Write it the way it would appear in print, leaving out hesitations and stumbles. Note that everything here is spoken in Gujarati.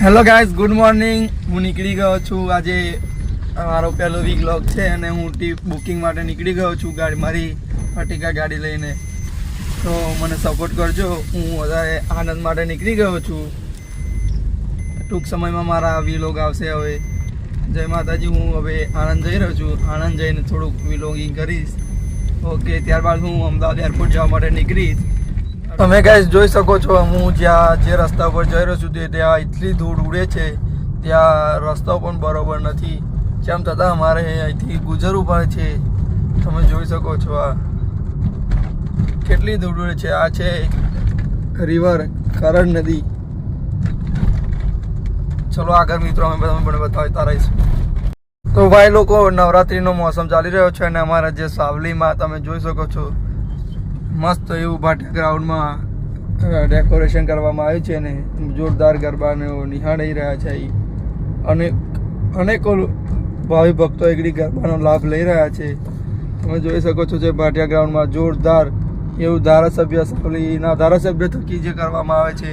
Hello guys, good morning. હું નીકળી ગયો છું. આજે મારો પહેલો વીક છે અને હું બુકિંગ માટે નીકળી ગયો છું મારી અર્ટિગા ગાડી લઈને. તો મને સપોર્ટ કરજો. હું વધારે આનંદ માટે નીકળી ગયો છું. ટૂંક સમયમાં મારા વીલોગ આવશે. હવે જય માતાજી. હું હવે આણંદ જઈ રહ્યો છું. આણંદ જઈને થોડુંક વીલોગિંગ કરીશ. ઓકે, ત્યારબાદ હું અમદાવાદ એરપોર્ટ જવા માટે નીકળીશ. તમે ગાઈસ જોઈ શકો છો, હું જે રસ્તા ઉપર જઈ રહ્યો છું ત્યાં એટલી ધૂળ ઉડે છે. ત્યાં રસ્તો પણ બરોબર નથી. જેમ છતાં અમારે અહીંથી ગુજરવું પડે છે. તમે જોઈ શકો છો આ કેટલી ધૂળ ઉડે છે. આ છે રિવર કરણ નદી. ચલો આગળ મિત્રો અમે તમે પણ બતાવતા રહીશું. તો ભાઈ લોકો, નવરાત્રિનો મોસમ ચાલી રહ્યો છે અને અમારા જે સાવલીમાં તમે જોઈ શકો છો મસ્ત એવું ભાટિયા ગ્રાઉન્ડમાં ડેકોરેશન કરવામાં આવ્યું છે ને જોરદાર ગરબાને નિહાળી રહ્યા છે. અનેકો ભાવિ ભક્તો એકડી ગરબાનો લાભ લઈ રહ્યા છે. તમે જોઈ શકો છો જે ભાટિયા ગ્રાઉન્ડમાં જોરદાર એવું ધારાસભ્ય સાવલીના ધારાસભ્ય થકી જે કરવામાં આવે છે